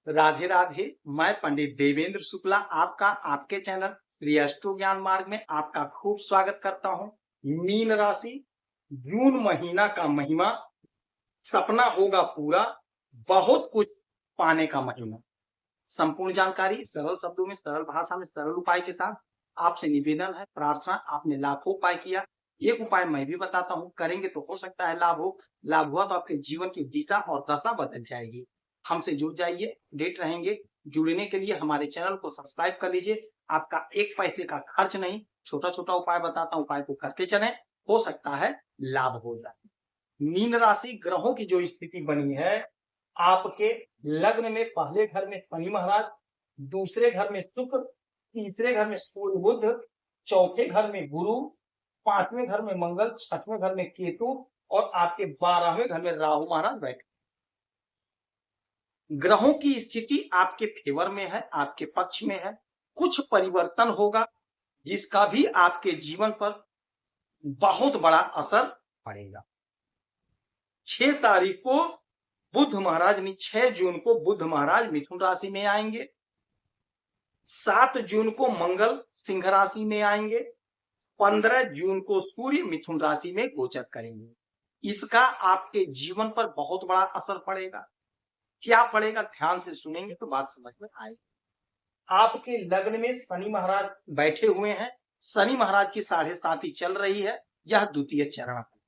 राधे राधे। मैं पंडित देवेंद्र शुक्ला आपका आपके चैनल श्री अष्टो ज्ञान मार्ग में आपका खूब स्वागत करता हूं। मीन राशि, जून महीना का महिमा, सपना होगा पूरा, बहुत कुछ पाने का महीना। संपूर्ण जानकारी सरल शब्दों में, सरल भाषा में, सरल उपाय के साथ आपसे निवेदन है, प्रार्थना। आपने लाखों उपाय किया, एक उपाय मैं भी बताता हूं, करेंगे तो हो सकता है लाभ हो। लाभ हुआ तो आपके जीवन की दिशा और दशा बदल जाएगी। हमसे जुड़ जाइए, अपडेट रहेंगे। जुड़ने के लिए हमारे चैनल को सब्सक्राइब कर लीजिए। आपका एक पैसे का खर्च नहीं, छोटा छोटा उपाय बताता हूं, उपाय को करते चलें, हो सकता है लाभ हो जाए। मीन राशि, ग्रहों की जो स्थिति बनी है, आपके लग्न में पहले घर में शनि महाराज, दूसरे घर में शुक्र, तीसरे घर में सूर्य बुध, चौथे घर में गुरु, पांचवें घर में मंगल, छठवें घर में केतु और आपके 12वें घर में राहु महाराज बैठे। ग्रहों की स्थिति आपके फेवर में है, आपके पक्ष में है। कुछ परिवर्तन होगा जिसका भी आपके जीवन पर बहुत बड़ा असर पड़ेगा। 6 तारीख को बुध महाराज, 6 जून को बुध महाराज मिथुन राशि में आएंगे। 7 जून को मंगल सिंह राशि में आएंगे। 15 जून को सूर्य मिथुन राशि में गोचर करेंगे। इसका आपके जीवन पर बहुत बड़ा असर पड़ेगा। क्या पड़ेगा, ध्यान से सुनेंगे तो बात समझ में आएगी। आपके लग्न में शनि महाराज बैठे हुए हैं। शनि महाराज की 7.5 चल रही है, यह द्वितीय चरण है।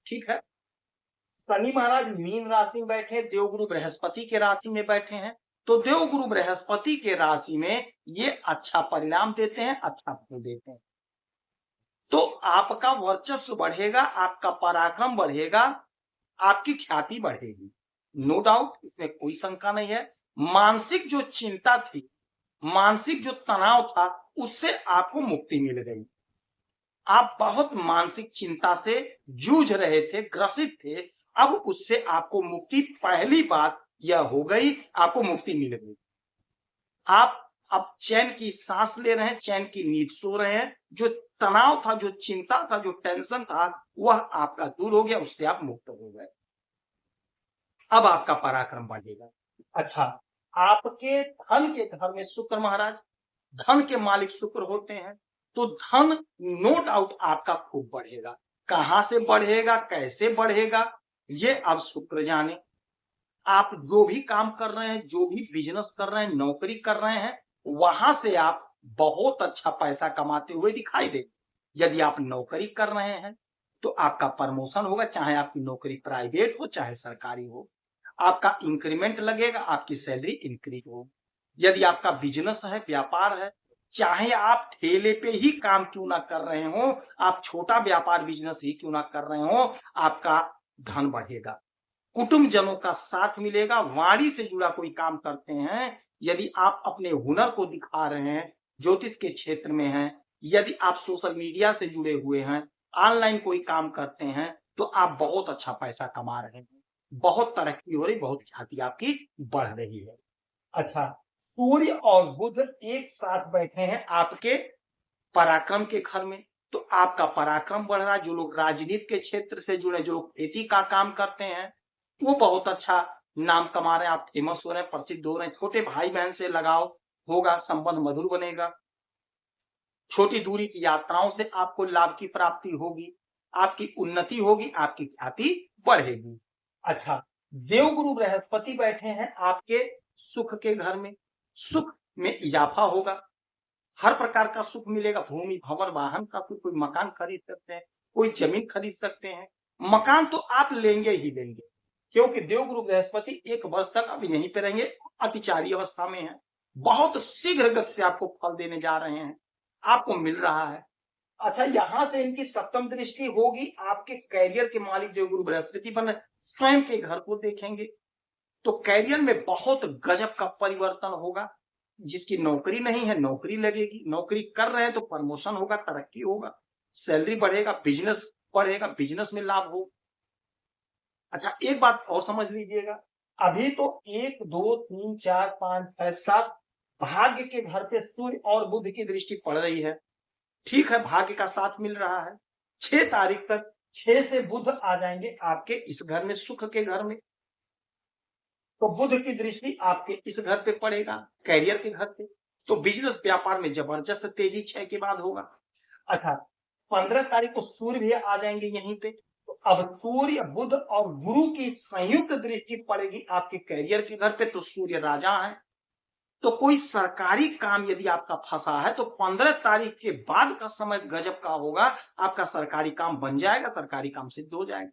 ठीक है, शनि महाराज मीन राशि में बैठे, देवगुरु बृहस्पति के राशि में बैठे हैं। तो देवगुरु बृहस्पति के राशि में ये अच्छा परिणाम देते हैं, अच्छा फल देते हैं। तो आपका वर्चस्व बढ़ेगा, आपका पराक्रम बढ़ेगा, आपकी ख्याति बढ़ेगी। नो डाउट, इसमें कोई शंका नहीं है। मानसिक जो चिंता थी, मानसिक जो तनाव था, उससे आपको मुक्ति मिल गई। आप बहुत मानसिक चिंता से जूझ रहे थे, ग्रसित थे, अब उससे आपको मुक्ति, पहली बात यह हो गई, आपको मुक्ति मिल गई। आप अब चैन की सांस ले रहे हैं, चैन की नींद सो रहे हैं। जो तनाव था, जो चिंता था, जो टेंशन था, वह आपका दूर हो गया, उससे आप मुक्त हो गए। अब आपका पराक्रम बढ़ेगा। अच्छा, आपके धन के घर में शुक्र महाराज, धन के मालिक शुक्र होते हैं, तो धन नो डाउट आपका खूब बढ़ेगा। कहां से बढ़ेगा, कैसे बढ़ेगा, ये अब शुक्र जाने। आप जो भी काम कर रहे हैं, जो भी बिजनेस कर रहे हैं, नौकरी कर रहे हैं, वहां से आप बहुत अच्छा पैसा कमाते हुए दिखाई दे। यदि आप नौकरी कर रहे हैं तो आपका प्रमोशन होगा, चाहे आपकी नौकरी प्राइवेट हो चाहे सरकारी हो। आपका इंक्रीमेंट लगेगा, आपकी सैलरी इंक्रीज हो। यदि आपका बिजनेस है, व्यापार है, चाहे आप ठेले पे ही काम क्यों ना कर रहे हो, आप छोटा व्यापार बिजनेस ही क्यों ना कर रहे हो, आपका धन बढ़ेगा। कुटुंब जनों का साथ मिलेगा। वाणी से जुड़ा कोई काम करते हैं, यदि आप अपने हुनर को दिखा रहे हैं, ज्योतिष के क्षेत्र में हैं, यदि आप सोशल मीडिया से जुड़े हुए हैं, ऑनलाइन कोई काम करते हैं, तो आप बहुत अच्छा पैसा कमा रहे हैं, बहुत तरक्की हो रही, बहुत ख्याति आपकी बढ़ रही है। अच्छा, सूर्य और बुध एक साथ बैठे हैं आपके पराक्रम के घर में, तो आपका पराक्रम बढ़ रहा है। जो लोग राजनीति के क्षेत्र से जुड़े, जो लोग खेती का काम करते हैं, वो बहुत अच्छा नाम कमा रहे हैं, आप फेमस हो रहे हैं, प्रसिद्ध हो रहे हैं। छोटे भाई बहन से लगाव होगा, संबंध मधुर बनेगा। छोटी दूरी की यात्राओं से आपको लाभ की प्राप्ति होगी, आपकी उन्नति होगी, आपकी ख्याति बढ़ेगी। अच्छा, देवगुरु बृहस्पति बैठे हैं आपके सुख के घर में, सुख में इजाफा होगा, हर प्रकार का सुख मिलेगा। भूमि भवन वाहन का सुख, कोई मकान खरीद सकते हैं, कोई जमीन खरीद सकते हैं। मकान तो आप लेंगे ही लेंगे, क्योंकि देवगुरु बृहस्पति 1 वर्ष तक अब यहीं पे रहेंगे, अतिचारी अवस्था में है। बहुत शीघ्र गति से आपको फल देने जा रहे हैं, आपको मिल रहा है। अच्छा, यहां से इनकी सप्तम दृष्टि होगी, आपके कैरियर के मालिक देवगुरु बृहस्पति बन स्वयं के घर को देखेंगे, तो कैरियर में बहुत गजब का परिवर्तन होगा। जिसकी नौकरी नहीं है, नौकरी लगेगी, नौकरी कर रहे हैं तो प्रमोशन होगा, तरक्की होगा, सैलरी बढ़ेगा, बिजनेस बढ़ेगा, बिजनेस में लाभ हो। अच्छा, एक बात और समझ लीजिएगा, अभी तो 1 2 3 4 5 6 7 भाग्य के घर पे सूर्य और बुध की दृष्टि पड़ रही है। ठीक है, भाग्य का साथ मिल रहा है। 6 तारीख तक 6 से बुध आ जाएंगे आपके इस घर में, सुख के घर में। तो बुध की दृष्टि आपके इस घर पे पड़ेगा, कैरियर के घर पे, तो बिजनेस व्यापार में जबरदस्त तेजी 6 के बाद होगा। अच्छा, 15 तारीख को सूर्य भी आ जाएंगे यहीं पे, तो अब सूर्य बुध और गुरु की संयुक्त दृष्टि पड़ेगी आपके कैरियर के घर पे, तो सूर्य राजा है। तो कोई सरकारी काम यदि आपका फंसा है तो 15 तारीख के बाद का समय गजब का होगा, आपका सरकारी काम बन जाएगा, सरकारी काम सिद्ध हो जाएगा।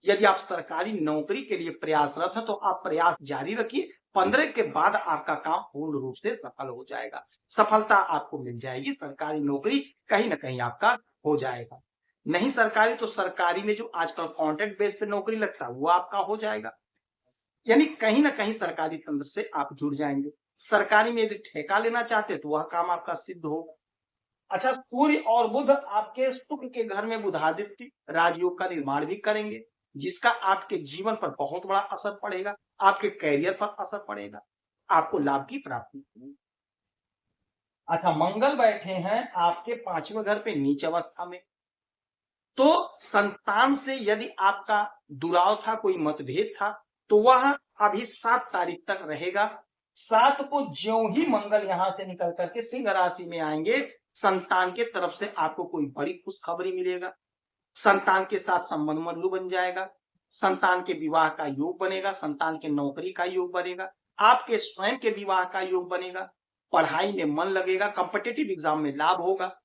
यदि आप सरकारी नौकरी के लिए प्रयासरत है तो आप प्रयास जारी रखिए, 15 के बाद आपका काम पूर्ण रूप से सफल हो जाएगा, सफलता आपको मिल जाएगी, सरकारी नौकरी कहीं ना कहीं आपका हो जाएगा। नहीं सरकारी तो सरकारी में जो आजकल कॉन्ट्रैक्ट बेस पे नौकरी लगता है वो आपका हो जाएगा, यानी कहीं ना कहीं सरकारी तंत्र से आप जुड़ जाएंगे। सरकारी में यदि ठेका लेना चाहते हैं तो वह काम आपका सिद्ध होगा। अच्छा, सूर्य और बुध आपके शुक्र के घर में बुधादित्य राजयोग का निर्माण भी करेंगे, जिसका आपके जीवन पर बहुत बड़ा असर पड़ेगा, आपके कैरियर पर असर पड़ेगा, आपको लाभ की प्राप्ति होगी। अच्छा, मंगल बैठे हैं आपके 5वें घर पे नीच अवस्था में, तो संतान से यदि आपका दुराव था, कोई मतभेद था, तो वह अभी 7 तारीख तक रहेगा। 7 को ज्यों ही मंगल यहां से निकल करके सिंह राशि में आएंगे, संतान के तरफ से आपको कोई बड़ी खुशखबरी मिलेगा, संतान के साथ संबंध मधुर बन जाएगा, संतान के विवाह का योग बनेगा, संतान के नौकरी का योग बनेगा, आपके स्वयं के विवाह का योग बनेगा, पढ़ाई में मन लगेगा, कॉम्पिटिटिव एग्जाम में लाभ होगा।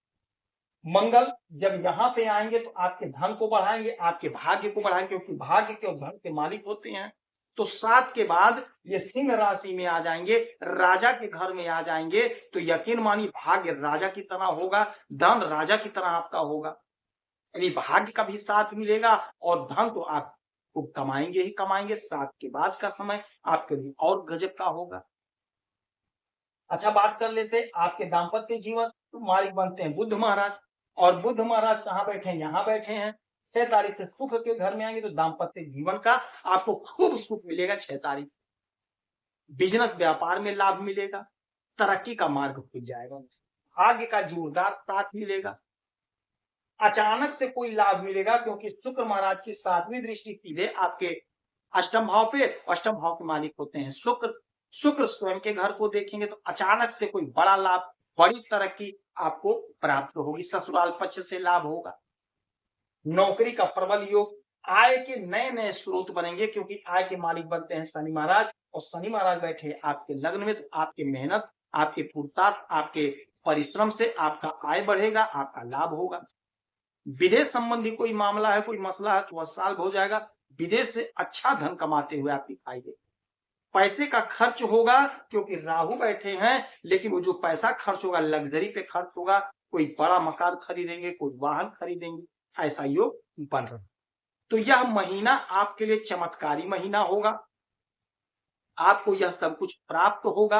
मंगल जब यहाँ पे आएंगे तो आपके धन को बढ़ाएंगे, आपके भाग्य को बढ़ाएंगे, क्योंकि भाग्य के और धन के मालिक होते हैं। तो 7 के बाद ये सिंह राशि में आ जाएंगे, राजा के घर में आ जाएंगे, तो यकीन मानिए भाग्य राजा की तरह होगा, धन राजा की तरह आपका होगा, यानी भाग्य का भी साथ मिलेगा और धन तो आपको कमाएंगे ही कमाएंगे। 7 के बाद का समय आपके लिए और गजब का होगा। अच्छा, बात कर लेते आपके दाम्पत्य जीवन, तो मालिक बनते हैं बुध महाराज, और बुध महाराज कहाँ बैठे हैं, यहाँ बैठे हैं। 6 तारीख से सुख के घर में आएंगे तो दाम्पत्य जीवन का आपको खूब सुख मिलेगा। 6 तारीख से बिजनेस व्यापार में लाभ मिलेगा, तरक्की का मार्ग खुल जाएगा, भाग्य का जोरदार साथ मिलेगा, अचानक से कोई लाभ मिलेगा, क्योंकि शुक्र महाराज की 7वीं दृष्टि सीधे आपके अष्टम भाव पे, अष्टम भाव के मालिक होते हैं शुक्र, शुक्र स्वयं के घर को देखेंगे तो अचानक से कोई बड़ा लाभ, बड़ी तरक्की आपको प्राप्त होगी, ससुराल पक्ष से लाभ होगा, नौकरी का प्रबल योग, आय के नए नए स्रोत बनेंगे, क्योंकि आय के मालिक बनते हैं शनि महाराज, और शनि महाराज बैठे आपके लग्न में, तो आपके मेहनत, आपके पुरुषार्थ, आपके परिश्रम से आपका आय बढ़ेगा, आपका लाभ होगा। विदेश संबंधी कोई मामला है, कोई मसला है, तो वह सॉल्व हो जाएगा, विदेश से अच्छा धन कमाते हुए आप दिखाई दे। पैसे का खर्च होगा क्योंकि राहु बैठे हैं, लेकिन वो जो पैसा खर्च होगा लग्जरी पे खर्च होगा, कोई बड़ा मकान खरीदेंगे, कोई वाहन खरीदेंगे, ऐसा योग बन रहा है। तो यह महीना आपके लिए चमत्कारी महीना होगा, आपको यह सब कुछ प्राप्त होगा।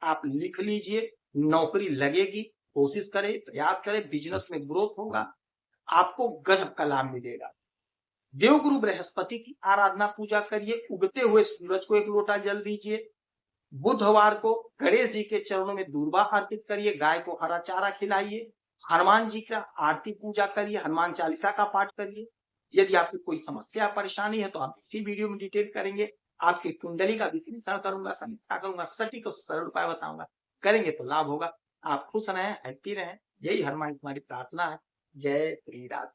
आप लिख लीजिए, नौकरी लगेगी, कोशिश करें, प्रयास करें, बिजनेस में ग्रोथ होगा, आपको गजब का लाभ मिलेगा। देवगुरु बृहस्पति की आराधना पूजा करिए, उगते हुए सूरज को 1 लोटा जल दीजिए, बुधवार को गणेश जी के चरणों में दूर्वा अर्पित करिए, गाय को हरा चारा खिलाइए, हनुमान जी का आरती पूजा करिए, हनुमान चालीसा का पाठ करिए। यदि आपकी कोई समस्या परेशानी है तो आप इसी वीडियो में डिटेल करेंगे, आपकी कुंडली का विश्लेषण करूंगा, समीक्षा करूंगा, सटीक और सरल उपाय बताऊंगा, करेंगे तो लाभ होगा। आप खुश रहें, हैप्पी रहें, यही हनुमान की हमारी प्रार्थना है। जय श्री राम।